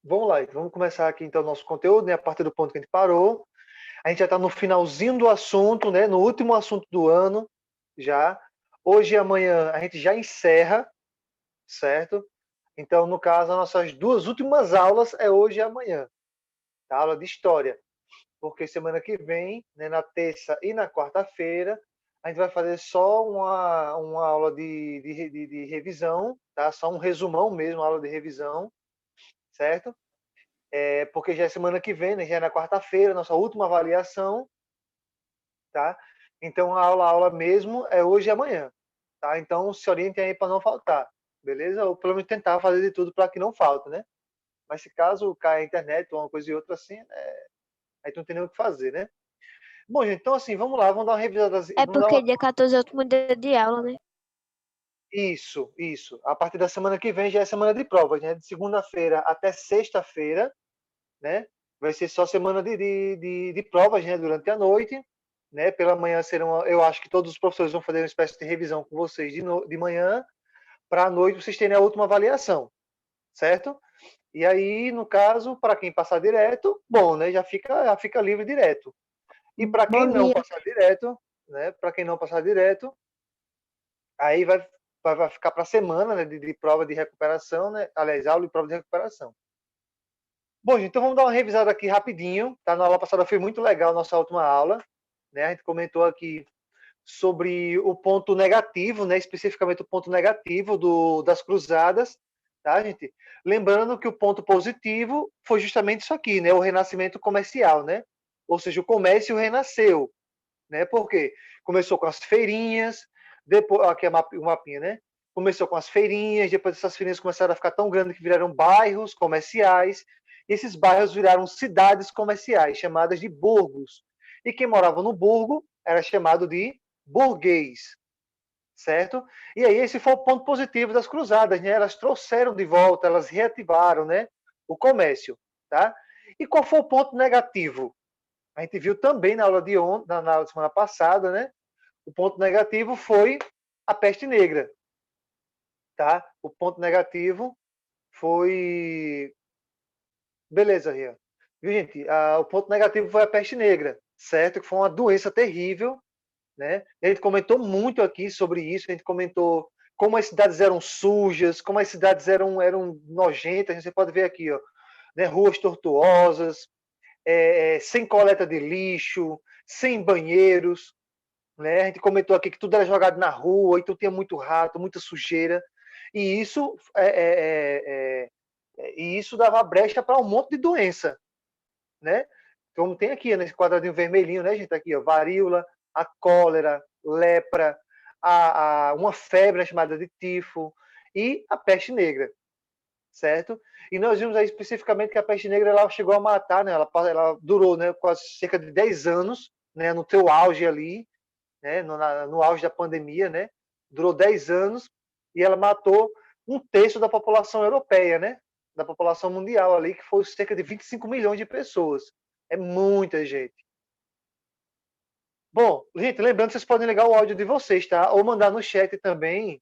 vamos lá, vamos começar aqui então o nosso conteúdo, né? A partir do ponto que a gente parou. A gente já está no finalzinho do assunto, né? No último assunto do ano, já. Hoje e amanhã a gente já encerra, certo? Então, no caso, as nossas duas últimas aulas é hoje e amanhã. Tá? Aula de história. Porque semana que vem, né, na terça e na quarta-feira, a gente vai fazer só uma aula de revisão, tá? Só um resumão mesmo, aula de revisão, certo? Porque já é semana que vem, né? Já é na quarta-feira, nossa última avaliação, tá? Então a aula mesmo é hoje e amanhã, tá? Então se orientem aí para não faltar, beleza? Ou pelo menos tentar fazer de tudo para que não falte, né? Mas se caso caia a internet ou uma coisa e outra assim, aí tu não tem nem o que fazer, né? Bom, gente, então assim, vamos lá, vamos dar uma revisada. É Vamos dar porque uma... dia 14 é o último dia de aula, né? Isso. A partir da semana que vem já é semana de provas, né? De segunda-feira até sexta-feira, né? Vai ser só semana de provas, né? Durante a noite, né? Pela manhã serão, eu acho que todos os professores vão fazer uma espécie de revisão com vocês de manhã, para a noite vocês terem a última avaliação, certo? E aí, no caso, para quem passar direto, bom, né? Já fica livre direto. E para quem Bom não dia. passar direto, né? Para quem não passar direto, aí vai ficar para a semana, né, de prova de recuperação, né? Aliás, aula de prova de recuperação. Bom, gente, então vamos dar uma revisada aqui rapidinho. Tá? Na aula passada foi muito legal a nossa última aula. Né? A gente comentou aqui sobre o ponto negativo, né? Especificamente o ponto negativo das cruzadas. Tá, gente? Lembrando que o ponto positivo foi justamente isso aqui, né? O renascimento comercial, né? Ou seja, o comércio renasceu. Né? Por quê? Começou com as feirinhas, depois, aqui é o mapinha, né? Começou com as feirinhas, depois essas feirinhas começaram a ficar tão grandes que viraram bairros comerciais, e esses bairros viraram cidades comerciais, chamadas de burgos. E quem morava no burgo era chamado de burguês, certo? E aí esse foi o ponto positivo das cruzadas, né? Elas trouxeram de volta, elas reativaram, né, o comércio, tá? E qual foi o ponto negativo? A gente viu também na aula na aula de semana passada, né? O ponto negativo foi a peste negra, tá? O ponto negativo foi... Beleza, Rian. Viu, gente? O ponto negativo foi a peste negra, certo? Que foi uma doença terrível, né? A gente comentou muito aqui sobre isso, a gente comentou como as cidades eram sujas, como as cidades eram nojentas. Você pode ver aqui, ó, né? Ruas tortuosas, sem coleta de lixo, sem banheiros, né? A gente comentou aqui que tudo era jogado na rua, então tinha muito rato, muita sujeira, e isso dava brecha para um monte de doença, né? Como tem aqui nesse quadradinho vermelhinho, né, gente? Aqui, ó, varíola, a cólera, lepra, uma febre chamada de tifo e a peste negra, certo? E nós vimos aí especificamente que a peste negra ela chegou a matar, né? Ela durou, né, quase cerca de 10 anos, né, no teu auge ali, né, no auge da pandemia, né? Durou 10 anos e ela matou um terço da população europeia, né? Da população mundial ali, que foi cerca de 25 milhões de pessoas. É muita gente. Bom, gente, lembrando que vocês podem ligar o áudio de vocês, tá? Ou mandar no chat também,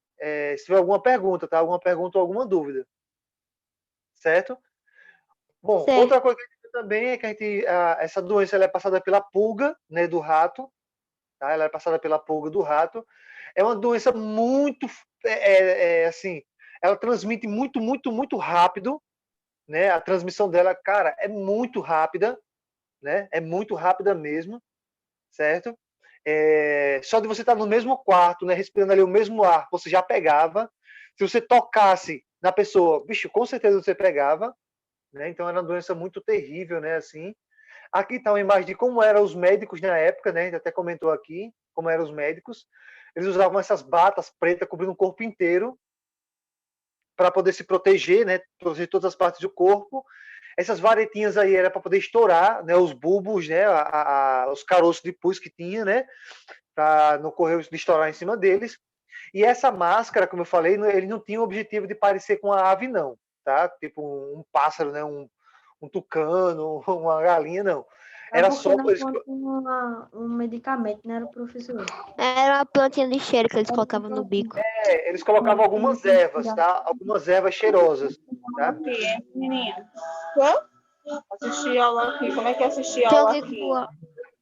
se tiver alguma pergunta, tá? Alguma pergunta ou alguma dúvida. Certo? Bom, Certo. outra coisa que a gente vê também é que essa doença ela é passada pela pulga, né, do rato, tá? Ela é passada pela pulga do rato. É uma doença muito, assim, ela transmite muito, muito, muito rápido, né? A transmissão dela, cara, é muito rápida, né? É muito rápida mesmo, certo? Só de você estar no mesmo quarto, né? Respirando ali o mesmo ar, você já pegava. Se você tocasse na pessoa, bicho, com certeza você pegava, né? Então era uma doença muito terrível, né? Assim. Aqui está uma imagem de como eram os médicos na época, né? A gente até comentou aqui como eram os médicos. Eles usavam essas batas pretas cobrindo o corpo inteiro para poder se proteger, né? Proteger todas as partes do corpo. Essas varetinhas aí era para poder estourar, né? Os bulbos, né? Os caroços de pus que tinha, né? Para não correr de estourar em cima deles. E essa máscara, como eu falei, ele não tinha o objetivo de parecer com a ave, não, tá? Tipo um pássaro, né? Um tucano, uma galinha, não. Era porque só não por isso tinha um medicamento, né? Era o professor. Era uma plantinha de cheiro que eles colocavam no bico. eles colocavam algumas ervas, tá? Algumas ervas cheirosas, tá? Hã? Assistir aula aqui. Como é que é assistir Tem aula alguém aqui?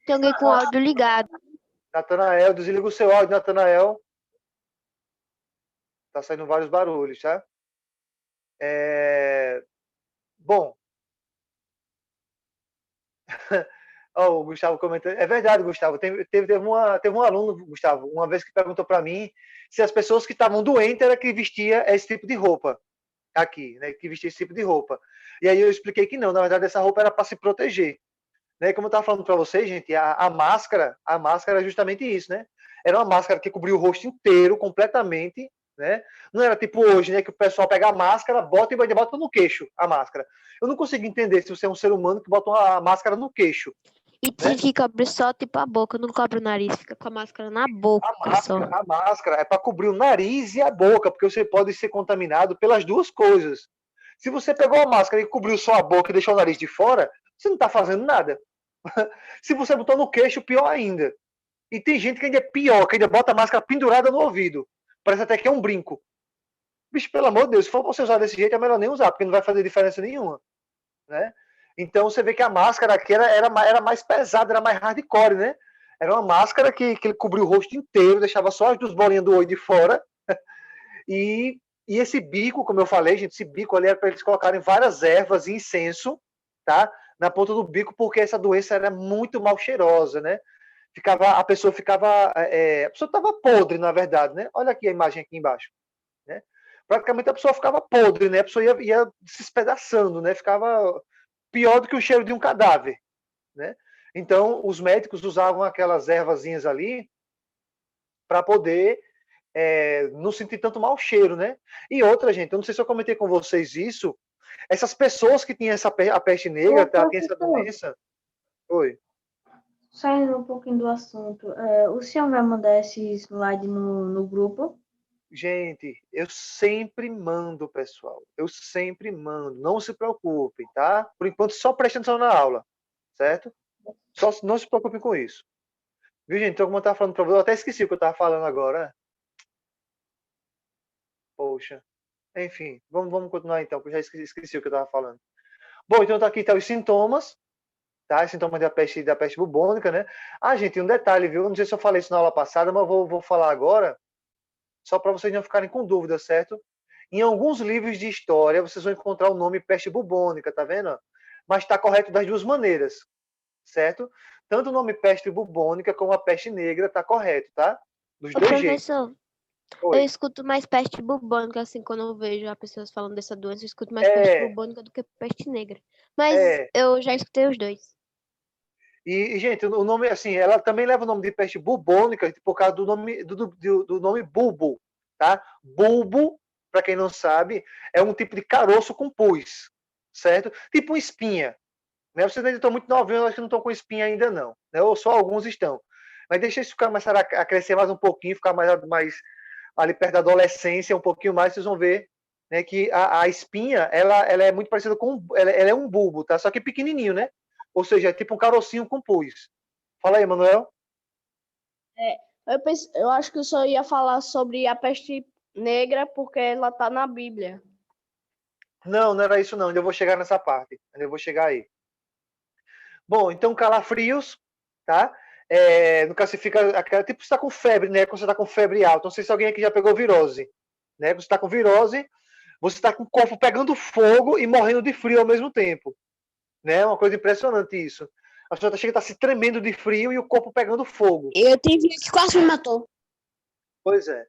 tem alguém com o áudio ligado. Natanael, desliga o seu áudio, Natanael. Tá saindo vários barulhos, tá? Bom, ó, o Gustavo comentando. É verdade, Gustavo. Teve um aluno, Gustavo, uma vez que perguntou para mim se as pessoas que estavam doentes era que vestia esse tipo de roupa aqui, né? Que vestia esse tipo de roupa. E aí eu expliquei que não, na verdade essa roupa era para se proteger, né? Como eu estava falando para vocês, gente, a máscara é justamente isso, né? Era uma máscara que cobria o rosto inteiro, completamente, né? Não era tipo hoje, né? Que o pessoal pega a máscara, bota e bota no queixo a máscara. Eu não consigo entender se você é um ser humano que bota uma máscara no queixo. E tem gente que cobre só tipo a boca, não cobre o nariz, fica com a máscara na boca só. A máscara é para cobrir o nariz e a boca, porque você pode ser contaminado pelas duas coisas. Se você pegou a máscara e cobriu só a boca e deixou o nariz de fora, você não está fazendo nada. Se você botou no queixo, pior ainda. E tem gente que ainda é pior, que ainda bota a máscara pendurada no ouvido. Parece até que é um brinco. Bicho, pelo amor de Deus, se for você usar desse jeito, é melhor nem usar, porque não vai fazer diferença nenhuma. Né? Então você vê que a máscara aqui era mais pesada, era mais hardcore, né? Era uma máscara que ele cobria o rosto inteiro, deixava só as duas bolinhas do olho de fora. E esse bico, como eu falei, gente, esse bico ali era para eles colocarem várias ervas e incenso, tá? Na ponta do bico, porque essa doença era muito mal cheirosa, né? A pessoa estava podre, na verdade, né? Olha aqui a imagem aqui embaixo, né? Praticamente a pessoa ficava podre, né? A pessoa ia se espedaçando, né? Ficava pior do que o cheiro de um cadáver, né? Então, os médicos usavam aquelas ervazinhas ali para poder não sentir tanto mau cheiro, né? E outra, gente, eu não sei se eu comentei com vocês isso, essas pessoas que tinham a peste negra, Ô, tá, tem essa professor, doença. Oi. saindo um pouquinho do assunto, o senhor vai mandar esse slide no grupo? Gente, eu sempre mando, pessoal. Eu sempre mando. Não se preocupem, tá? Por enquanto, só prestem atenção na aula, certo? Só não se preocupem com isso. Viu, gente? Então, como eu estava falando para vocês, eu até esqueci o que eu estava falando agora. Poxa. Enfim, vamos continuar então, porque eu já esqueci o que eu estava falando. Bom, então tá aqui tá os sintomas, tá? Os sintomas da peste bubônica, né? Ah, gente, um detalhe, viu? Não sei se eu falei isso na aula passada, mas eu vou falar agora, só para vocês não ficarem com dúvida, certo? Em alguns livros de história, vocês vão encontrar o nome peste bubônica, tá vendo? Mas está correto das duas maneiras, certo? Tanto o nome peste bubônica como a peste negra está correto, tá? Dos Ô, dois jeitos. professor, eu Oi. escuto mais peste bubônica, assim, quando eu vejo as pessoas falando dessa doença, eu escuto mais peste É, bubônica do que peste negra. Mas é. eu já escutei os dois. Gente, o nome, assim, ela também leva o nome de peste bubônica por causa do nome bulbo, tá? Bulbo, para quem não sabe, é um tipo de caroço com pus, certo? Tipo uma espinha, né? Vocês ainda estão muito novinhos, acho que não estão com espinha ainda não, né? Ou só alguns estão. Mas deixa isso começar a crescer mais um pouquinho, ficar mais ali perto da adolescência, um pouquinho mais, vocês vão ver, né, que a espinha, ela é muito parecida com, ela é um bulbo, tá? Só que pequenininho, né? Ou seja, é tipo um carocinho com pus. Fala aí, Manuel. Eu acho que eu só ia falar sobre a peste negra porque ela tá na Bíblia. Não, não era isso não. Ainda vou chegar nessa parte. Ainda vou chegar aí. Bom, então calafrios, tá? No caso, você fica. Tipo, você está com febre, né? Quando você está com febre alta. Não sei se alguém aqui já pegou virose. Né? Você está com virose, você está com o corpo pegando fogo e morrendo de frio ao mesmo tempo. Né? É uma coisa impressionante isso. A pessoa chega a estar se tremendo de frio e o corpo pegando fogo. Eu tive que quase me matou. Pois é.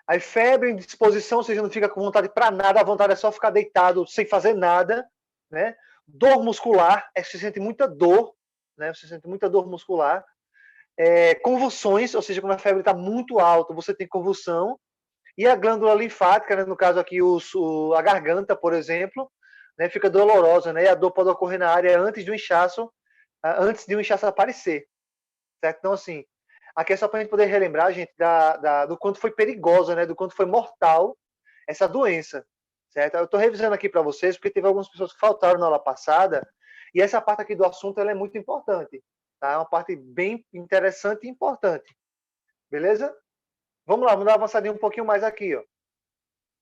Aí febre, indisposição, você já não fica com vontade para nada, a vontade é só ficar deitado sem fazer nada, né? Dor muscular, você sente muita dor, né? Você sente muita dor muscular. Convulsões, ou seja, quando a febre está muito alta, você tem convulsão. E a glândula linfática, né? No caso aqui, a garganta, por exemplo, né? Fica dolorosa, né? E a dor pode ocorrer na área antes de um inchaço aparecer, certo? Então, assim, aqui é só para a gente poder relembrar, gente, do quanto foi perigosa, né? Do quanto foi mortal essa doença, certo? Eu estou revisando aqui para vocês, porque teve algumas pessoas que faltaram na aula passada, e essa parte aqui do assunto ela é muito importante, tá? É uma parte bem interessante e importante, beleza? Vamos lá, vamos dar uma avançadinha um pouquinho mais aqui, ó.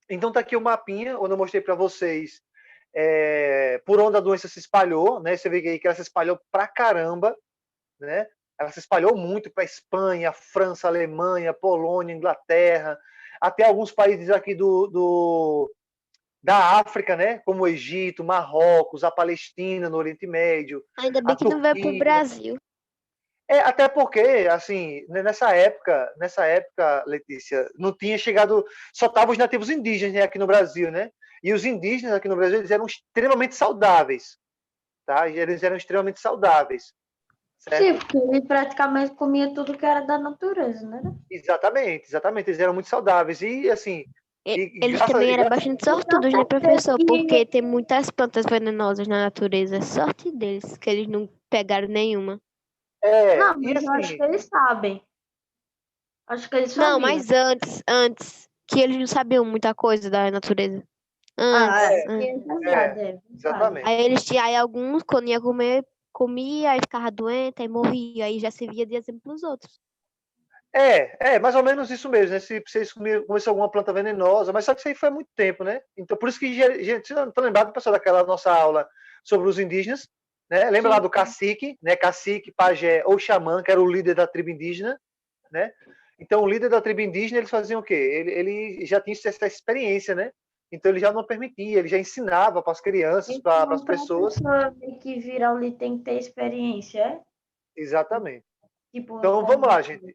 Então tá aqui o mapinha, onde eu mostrei para vocês por onde a doença se espalhou, né? Você vê aí que ela se espalhou pra caramba, né? Ela se espalhou muito para Espanha, França, Alemanha, Polônia, Inglaterra, até alguns países aqui da África, né? Como o Egito, Marrocos, a Palestina, no Oriente Médio, Ainda a bem que não veio pro Turquia. Brasil. Até porque, assim, nessa época, Letícia, não tinha chegado, só estavam os nativos indígenas, né, aqui no Brasil, né? E os indígenas aqui no Brasil, eles eram extremamente saudáveis, tá? Eles eram extremamente saudáveis, certo? Sim, porque ele praticamente comia tudo que era da natureza, né? Exatamente, eles eram muito saudáveis e, assim, Eles também eram bastante sortudos, né, professor? E Porque tem muitas plantas venenosas na natureza. Sorte deles, que eles não pegaram nenhuma. não, e mas eu acho assim, que eles sabem. Acho que eles Não, sabiam. mas antes, que eles não sabiam muita coisa da natureza. Ah, Antes, é antes. verdade, é verdade. exatamente. Aí alguns, quando ia comer, comia, aí ficava doente, aí morria. Aí já servia de exemplo pros outros. Mais ou menos isso mesmo, né? Se vocês começam alguma planta venenosa, mas só que isso aí foi há muito tempo, né? Então, por isso que, gente, você não tá lembrado, pessoal, daquela nossa aula sobre os indígenas, né? Lembra lá do cacique, né? Cacique, pajé ou xamã, que era o líder da tribo indígena, né? Então, o líder da tribo indígena, eles faziam o quê? Ele já tinha essa experiência, né? Então, ele já não permitia, ele já ensinava para as crianças, para as Então, para a pessoas. pessoa que vira ali tem que ter experiência, é? Exatamente. Tipo, Então, vamos lá, gente.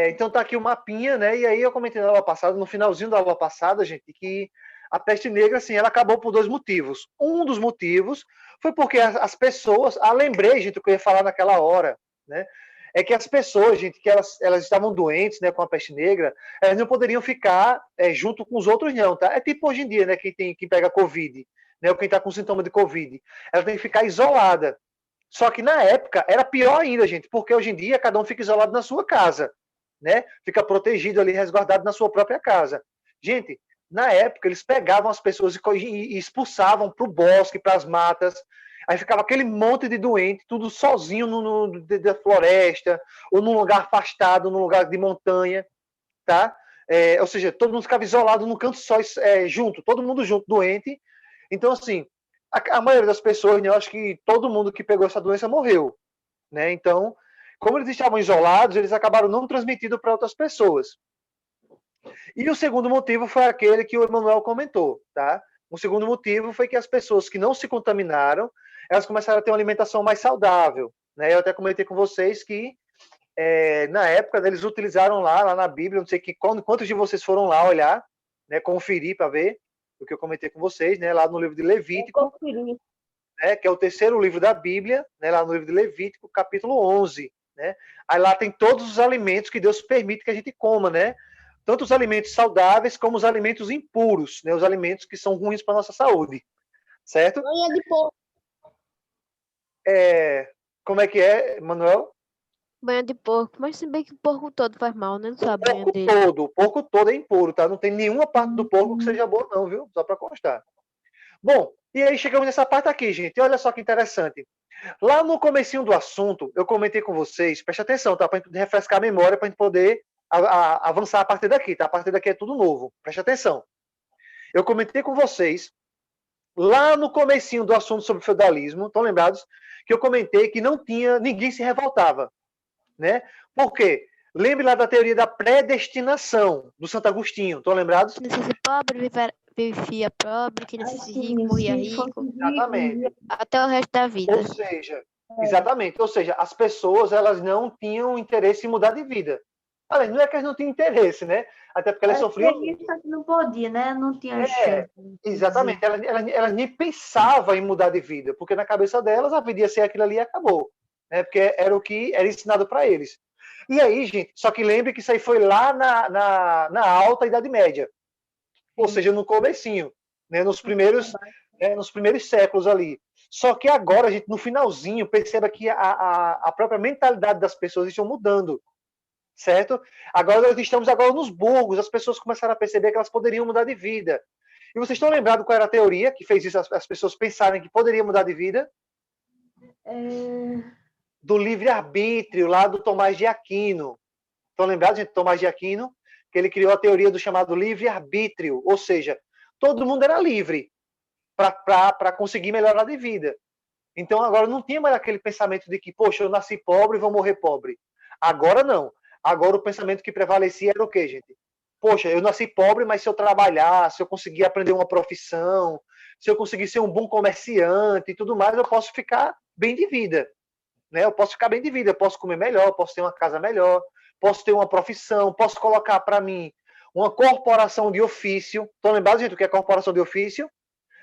Então tá aqui o mapinha, né? E aí eu comentei na aula passada, no finalzinho da aula passada, gente, que a peste negra, assim, ela acabou por dois motivos. Um dos motivos foi porque as pessoas, lembrei, gente, o que eu ia falar naquela hora, né? É que as pessoas, gente, que elas estavam doentes, né, com a peste negra, elas não poderiam ficar junto com os outros, não, tá? É tipo hoje em dia, né, quem pega Covid, né, ou quem tá com sintoma de Covid, ela tem que ficar isolada. Só que na época era pior ainda, gente, porque hoje em dia cada um fica isolado na sua casa, né? Fica protegido ali, resguardado na sua própria casa. Gente, na época eles pegavam as pessoas e expulsavam para o bosque, para as matas. Aí ficava aquele monte de doente, tudo sozinho da floresta, ou num lugar afastado, num lugar de montanha, tá? Ou seja, todo mundo ficava isolado num canto só, junto, todo mundo junto, doente. Então, assim, a maioria das pessoas, né, eu acho que todo mundo que pegou essa doença morreu, né? Então, como eles estavam isolados, eles acabaram não transmitindo para outras pessoas. E o segundo motivo foi aquele que o Emanuel comentou, tá? O segundo motivo foi que as pessoas que não se contaminaram, elas começaram a ter uma alimentação mais saudável, né? Eu até comentei com vocês que na época eles utilizaram lá na Bíblia, não sei quantos de vocês foram lá olhar, né, conferir para ver o que eu comentei com vocês, né, lá no livro de Levítico, né, que é o terceiro livro da Bíblia, né, lá no livro de Levítico, capítulo 11, né? Aí lá tem todos os alimentos que Deus permite que a gente coma, né? Tanto os alimentos saudáveis como os alimentos impuros, né, os alimentos que são ruins para nossa saúde, certo? Banha de porco. Como é que é, Manuel? Banha de porco. Mas se bem que o porco todo faz mal, né? Não só a banha dele. O porco todo é impuro, tá? Não tem nenhuma parte do porco que seja boa, não, viu? Só para constar. Bom, e aí chegamos nessa parte aqui, gente. Olha só que interessante. Lá no comecinho do assunto, eu comentei com vocês, preste atenção, tá? Para a gente refrescar a memória, para a gente poder avançar a partir daqui, tá? A partir daqui é tudo novo. Preste atenção. Eu comentei com vocês, lá no comecinho do assunto sobre feudalismo, estão lembrados? Que eu comentei que não tinha, ninguém se revoltava, né? Por quê? Lembre lá da teoria da predestinação do Santo Agostinho, estão lembrados? Que nascesse pobre, vivia pobre, que nascesse rico, morria rico. Exatamente. Até o resto da vida. Ou seja, exatamente. Ou seja, as pessoas elas não tinham interesse em mudar de vida. Além, não é que elas não tinham interesse, né? Até porque elas sofriam muito. Não podia, né? Não tinha chance. Exatamente. Elas nem pensavam em mudar de vida, porque na cabeça delas a vida ia ser aquilo ali e acabou. Né? Porque era o que era ensinado para eles. E aí, gente, só que lembre que isso aí foi lá na alta Idade Média. Ou seja, no comecinho, né? Nos primeiros séculos ali. Só que agora, gente, no finalzinho, perceba que a própria mentalidade das pessoas estão mudando, certo? Agora nós estamos nos burgos, as pessoas começaram a perceber que elas poderiam mudar de vida. E vocês estão lembrados qual era a teoria que fez isso, as pessoas pensarem que poderiam mudar de vida? Do livre-arbítrio, lá do Tomás de Aquino. Estão lembrados, gente, Tomás de Aquino? Que ele criou a teoria do chamado livre-arbítrio, ou seja, todo mundo era livre para conseguir melhorar de vida. Então, agora não tinha mais aquele pensamento de que, poxa, eu nasci pobre e vou morrer pobre. Agora não. Agora o pensamento que prevalecia era o quê, gente? Poxa, eu nasci pobre, mas se eu trabalhar, se eu conseguir aprender uma profissão, se eu conseguir ser um bom comerciante e tudo mais, eu posso ficar bem de vida. Né? Eu posso ficar bem de vida, eu posso comer melhor, posso ter uma casa melhor, posso ter uma profissão, posso colocar para mim uma corporação de ofício. Estão lembrados, gente, o que é corporação de ofício?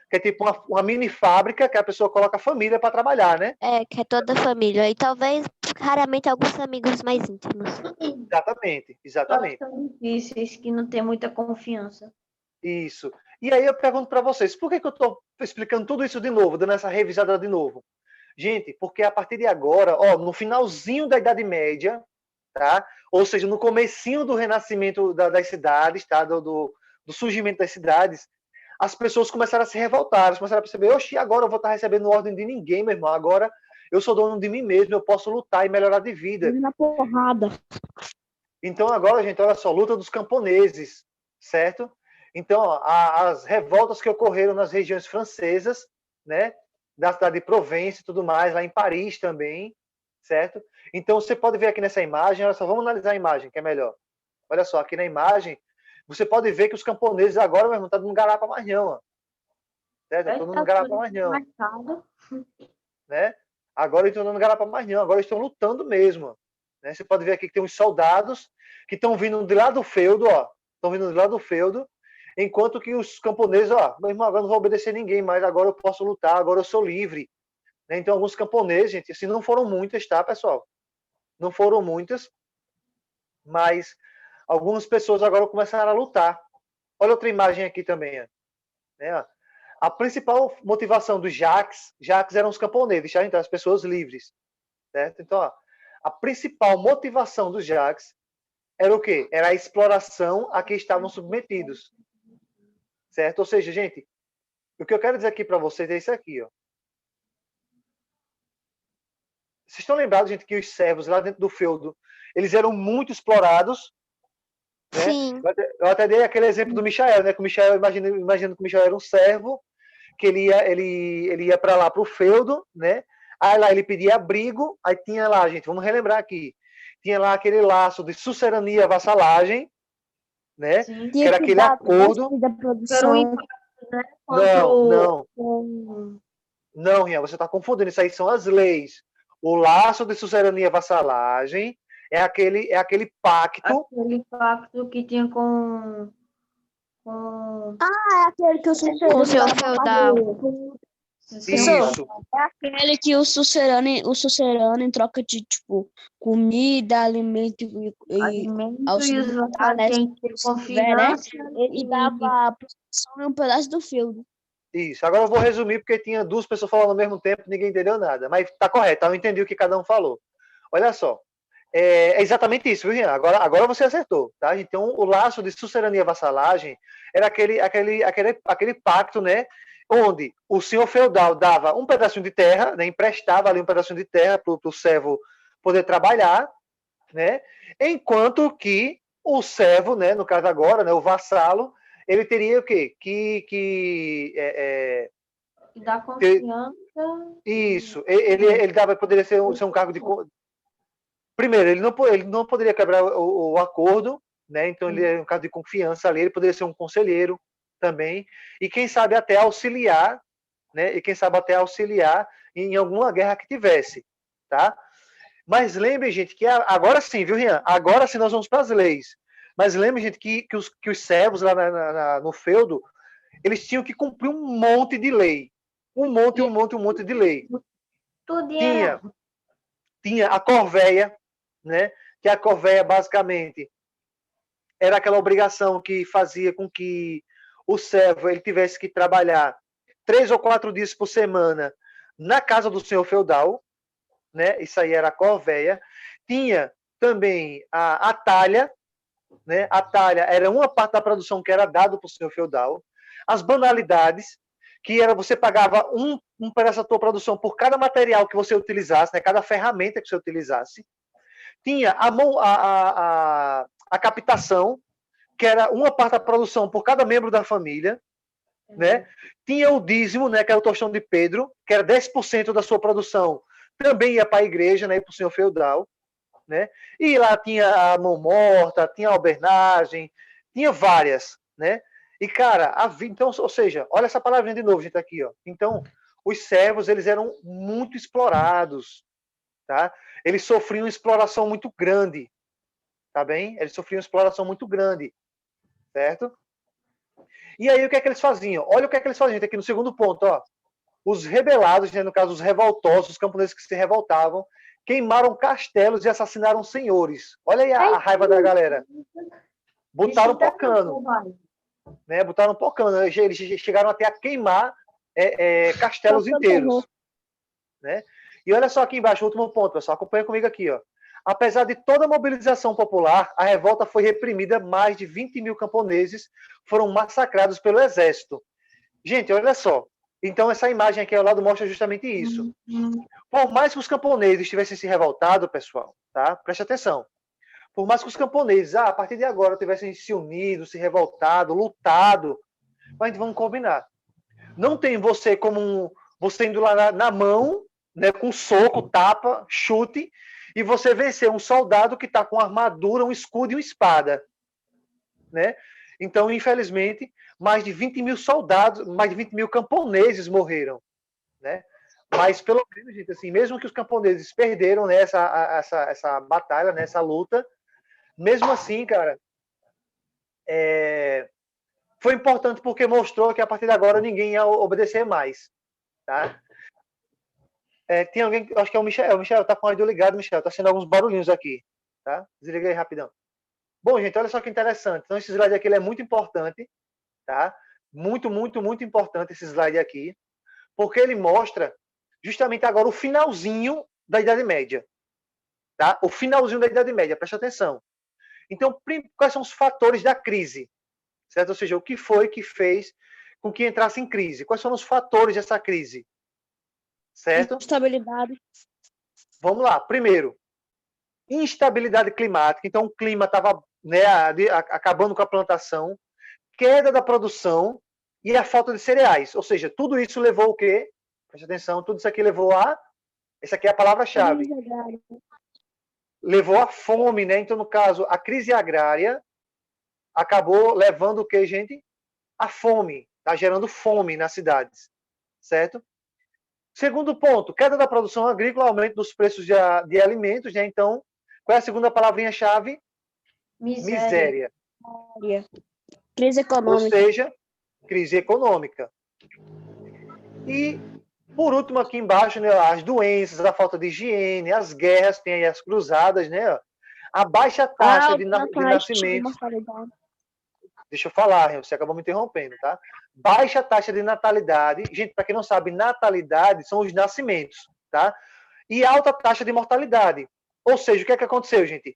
Que é tipo uma mini fábrica que a pessoa coloca a família para trabalhar, né? É, que é toda a família. E talvez, raramente, alguns amigos mais íntimos. Exatamente, Só que exatamente. são difíceis, que não tem muita confiança. Isso. E aí eu pergunto para vocês, por que eu estou explicando tudo isso de novo, dando essa revisada de novo? Gente, porque a partir de agora, ó, no finalzinho da Idade Média, tá? Ou seja, no comecinho do renascimento das cidades, tá? Do surgimento das cidades, as pessoas começaram a se revoltar, elas começaram a perceber, oxi, agora eu vou estar recebendo ordem de ninguém, meu irmão, agora eu sou dono de mim mesmo, eu posso lutar e melhorar de vida. Na porrada. Então agora, gente, olha só, luta dos camponeses, certo? Então, ó, as revoltas que ocorreram nas regiões francesas, né, da cidade de Provence e tudo mais, lá em Paris também, certo? Então você pode ver aqui nessa imagem, olha só, vamos analisar a imagem, que é melhor. Olha só, aqui na imagem, você pode ver que os camponeses agora, meu irmão, estão dando garapa mais não, ó. Certo? Estão dando garapa mais não, Marcado. né? Agora eles estão dando garapa mais não, agora eles estão lutando mesmo. Né? Você pode ver aqui que tem uns soldados que estão vindo de lá do feudo, ó. Estão vindo de lá do feudo, enquanto que os camponeses, ó, meu irmão, agora não vou obedecer ninguém mais, agora eu posso lutar, agora eu sou livre. Né? Então, alguns camponeses, gente, assim, não foram muitas, tá, pessoal? Não foram muitas, mas algumas pessoas agora começaram a lutar. Olha outra imagem aqui também, ó. Né? A principal motivação dos Jacques eram os camponeses, tá? Então, as pessoas livres. Certo? Então, ó, a principal motivação dos Jacques era o quê? Era a exploração a que estavam submetidos. Certo? Ou seja, gente, o que eu quero dizer aqui para vocês é isso aqui, ó. Vocês estão lembrados, gente, que os servos lá dentro do feudo, eles eram muito explorados, né? Sim. Eu até dei aquele exemplo do Michael, né? Que o Michael, imaginando que o Michael era um servo, que ele ia para lá, para o feudo, né? Aí lá ele pedia abrigo, aí tinha lá, gente, vamos relembrar aqui, tinha lá aquele laço de sucerania, vassalagem, né? Sim. Que era aquele acordo. Da Era um produção. impacto, né? Contra Não, Rian, você está confundindo, isso aí são as leis. O laço de sucerania, vassalagem, é aquele pacto. aquele impacto que tinha com Aquele que o Com o senhor feudal. Isso. É aquele que o sucerano em troca de, tipo, comida, alimento e alimento e auxílio os militar, né? locais tinham que ter confiança. Ele dava proteção em um pedaço do feudo. Isso. Agora eu vou resumir porque tinha duas pessoas falando ao mesmo tempo e ninguém entendeu nada. Mas tá correto, eu entendi o que cada um falou. Olha só. É exatamente isso, viu, Rian? Agora você acertou, tá? Então, o laço de sucerania vassalagem era aquele pacto, né? Onde o senhor feudal dava um pedacinho de terra, né? Emprestava ali um pedacinho de terra para o servo poder trabalhar, né? Enquanto que o servo, né? No caso agora, né? O vassalo, ele teria o quê? Que dá confiança. Isso. Ele poderia ser um cargo de. Primeiro, ele não poderia quebrar o acordo, né? Então ele é um caso de confiança ali, ele poderia ser um conselheiro também, e quem sabe até auxiliar, né? E quem sabe até auxiliar em alguma guerra que tivesse, tá? Mas lembre, gente, que agora sim, viu, Rian? Agora sim nós vamos para as leis. Mas lembre, gente, que os servos lá no feudo, eles tinham que cumprir um monte de lei. Um monte de lei. Tudo era Tinha a corveia, né? Que a corveia basicamente era aquela obrigação que fazia com que o servo ele tivesse que trabalhar 3 ou 4 dias por semana na casa do senhor feudal, né? Isso aí era a corveia. Tinha também a talha, né? A talha era uma parte da produção que era dado para o senhor feudal. As banalidades, que era você pagava um pedaço da tua produção por cada material que você utilizasse, né? Cada ferramenta que você utilizasse. Tinha a captação, que era uma parte da produção por cada membro da família, né? Tinha o dízimo, né, que era o tostão de Pedro, que era 10% da sua produção, também ia para a igreja, né, para o senhor feudal, né? E lá tinha a mão morta, tinha a albernagem, tinha várias, né? E, cara, então, ou seja, olha essa palavrinha de novo, gente, aqui, ó. Então, os servos, eles eram muito explorados, tá? Eles sofriam exploração muito grande, tá bem? Eles sofriam exploração muito grande, certo? E aí, o que é que eles faziam? Olha o que é que eles faziam, aqui no segundo ponto, ó. Os rebelados, né, no caso, os revoltosos, os camponeses que se revoltavam, queimaram castelos e assassinaram senhores. Olha aí a raiva da galera. Botaram pocando, né? Botaram pocando. Eles chegaram até a queimar castelos inteiros, né? E olha só aqui embaixo, o último ponto, pessoal. Acompanha comigo aqui, ó. Apesar de toda a mobilização popular, a revolta foi reprimida. Mais de 20 mil camponeses foram massacrados pelo exército. Gente, olha só. Então, essa imagem aqui ao lado mostra justamente isso. Por mais que os camponeses tivessem se revoltado, pessoal, tá? Preste atenção. Por mais que os camponeses, a partir de agora, tivessem se unido, se revoltado, lutado, mas vamos combinar. Não tem você como você indo lá na mão, né, com soco, tapa, chute, e você vencer um soldado que está com armadura, um escudo e uma espada, né? Então, infelizmente, mais de 20 mil soldados, mais de 20 mil camponeses morreram, né? Mas, pelo menos, gente, assim, mesmo que os camponeses perderam, né, essa batalha, né, essa luta, mesmo assim, cara, foi importante porque mostrou que a partir de agora ninguém ia obedecer mais, tá? Tem alguém, acho que é o Michel. O Michel tá com o áudio ligado, Michel. Tá sendo alguns barulhinhos aqui, tá? Desliga aí rapidão. Bom, gente, olha só que interessante. Então, esse slide aqui ele é muito importante, tá? Muito, muito, muito importante esse slide aqui, porque ele mostra justamente agora o finalzinho da Idade Média, tá? O finalzinho da Idade Média, presta atenção. Então, quais são os fatores da crise? Certo? Ou seja, o que foi que fez com que entrasse em crise? Quais são os fatores dessa crise? Certo? Estabilidade. Vamos lá. Primeiro, instabilidade climática. Então, o clima estava, né, acabando com a plantação, queda da produção e a falta de cereais. Ou seja, tudo isso levou o quê? Preste atenção, tudo isso aqui levou a... Essa aqui é a palavra-chave. Levou a fome, né? Então, no caso, a crise agrária acabou levando o quê, gente? A fome. Está gerando fome nas cidades. Certo? Segundo ponto, queda da produção agrícola, aumento dos preços de alimentos, né? Então, qual é a segunda palavrinha-chave? Miséria. Crise econômica. Ou seja, crise econômica. E, por último, aqui embaixo, né, as doenças, a falta de higiene, as guerras, tem aí as cruzadas, né? A baixa taxa de nascimento. Deixa eu falar, você acabou me interrompendo, tá? Baixa taxa de natalidade. Gente, para quem não sabe, natalidade são os nascimentos, tá? E alta taxa de mortalidade. Ou seja, o que é que aconteceu, gente?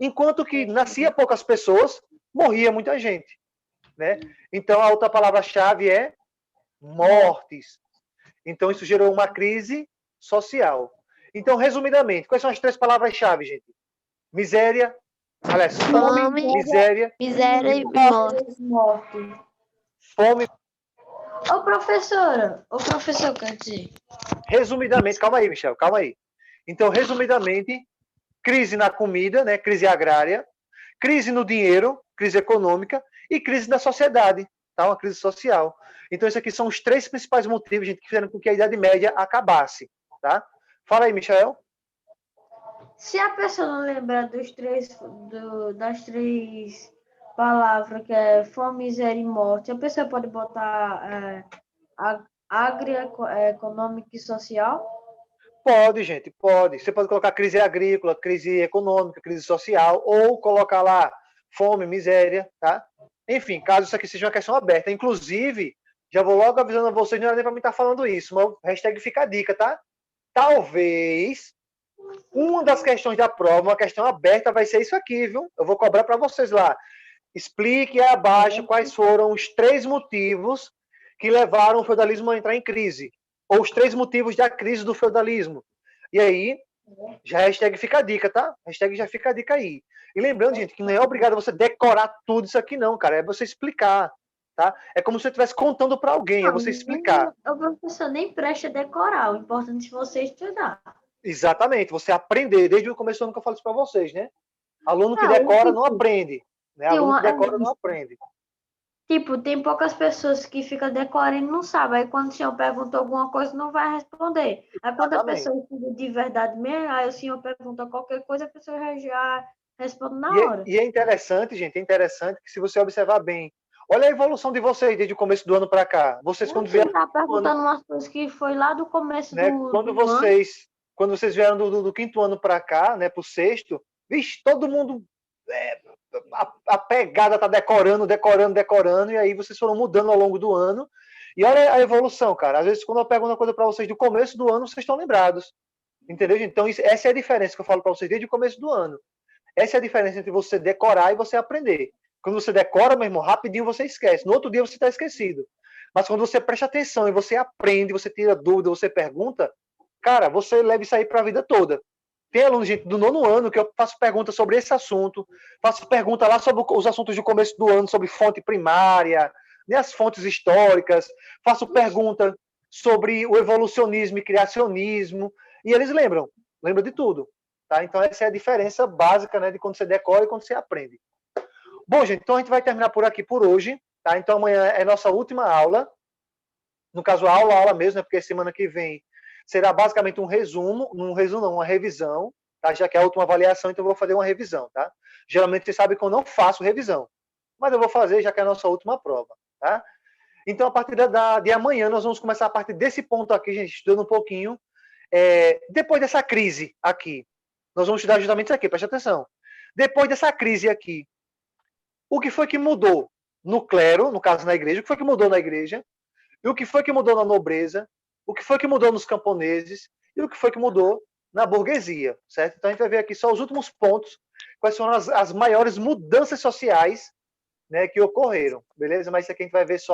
Enquanto que nascia poucas pessoas, morria muita gente, né? Então, a outra palavra-chave é mortes. Então, isso gerou uma crise social. Então, resumidamente, quais são as três palavras-chave, gente? Miséria, aliás, fome, miséria e morte. Fome. Ô, professor, quer dizer. Resumidamente, calma aí, Michel, calma aí. Então, resumidamente, crise na comida, né? Crise agrária, crise no dinheiro, crise econômica e crise na sociedade, tá? Uma crise social. Então, esses aqui são os três principais motivos, gente, que fizeram com que a Idade Média acabasse, tá? Fala aí, Michel. Se a pessoa não lembrar das três palavras, que é fome, miséria e morte, a pessoa pode botar econômica e social? Pode, gente, pode. Você pode colocar crise agrícola, crise econômica, crise social, ou colocar lá fome, miséria, tá? Enfim, caso isso aqui seja uma questão aberta. Inclusive, já vou logo avisando a vocês, não era nem para mim estar falando isso, mas o hashtag fica a dica, tá? Talvez uma das questões da prova, uma questão aberta, vai ser isso aqui, viu? Eu vou cobrar para vocês lá. Explique abaixo quais foram os três motivos que levaram o feudalismo a entrar em crise. Ou os três motivos da crise do feudalismo. E aí, já hashtag fica a dica, tá? Hashtag já fica a dica aí. E lembrando, gente, que não é obrigado você decorar tudo isso aqui, não, cara. É você explicar. tá? É como se você estivesse contando para alguém, é você explicar. O professor nem presta decorar, o importante é você estudar. Exatamente, você aprender, desde o começo do ano que eu falo isso para vocês, né? Aluno que Não, decora não tipo, aprende, né? tem Aluno que uma, decora não aprende. tipo, tem poucas pessoas que ficam decorando e não sabem. Aí quando o senhor pergunta alguma coisa, não vai responder. Aí quando a Exatamente. pessoa estuda de verdade mesmo, aí o senhor pergunta qualquer coisa, a pessoa já responde na E hora. é interessante, gente, é interessante que se você observar bem, olha a evolução de vocês desde o começo do ano para cá. Vocês Eu quando sei, vieram tá do ano, perguntando umas coisas que foi lá do começo né? do ano. Quando vocês vieram do quinto ano para cá, né, para o sexto, vixe, todo mundo a pegada tá decorando, e aí vocês foram mudando ao longo do ano. E olha a evolução, cara. Às vezes, quando eu pergunto uma coisa para vocês do começo do ano, vocês estão lembrados. Entendeu? Então, essa é a diferença que eu falo para vocês desde o começo do ano. Essa é a diferença entre você decorar e você aprender. Quando você decora, meu irmão, rapidinho você esquece. No outro dia você está esquecido. Mas quando você presta atenção e você aprende, você tira dúvida, você pergunta, cara, você leva isso aí para a vida toda. Tem aluno, gente, do nono ano que eu faço perguntas sobre esse assunto, faço pergunta lá sobre os assuntos do começo do ano, sobre fonte primária, né, as fontes históricas, faço pergunta sobre o evolucionismo e criacionismo, e eles lembram de tudo. Tá? Então, essa é a diferença básica, né, de quando você decora e quando você aprende. Bom, gente, então a gente vai terminar por aqui por hoje. Tá? Então, amanhã é nossa última aula. No caso, aula mesmo, né, porque semana que vem será basicamente um resumo, uma revisão, tá? Já que é a última avaliação, então eu vou fazer uma revisão, tá? Geralmente vocês sabem que eu não faço revisão, mas eu vou fazer já que é a nossa última prova, tá? Então, a partir de amanhã, nós vamos começar a partir desse ponto aqui, gente, estudando um pouquinho. Depois dessa crise aqui, nós vamos estudar justamente isso aqui, preste atenção. Depois dessa crise aqui, o que foi que mudou no clero, no caso na igreja, o que foi que mudou na igreja, e o que foi que mudou na nobreza, o que foi que mudou nos camponeses e o que foi que mudou na burguesia, certo? Então a gente vai ver aqui só os últimos pontos, quais foram as maiores mudanças sociais, né, que ocorreram, beleza? Mas isso aqui a gente vai ver só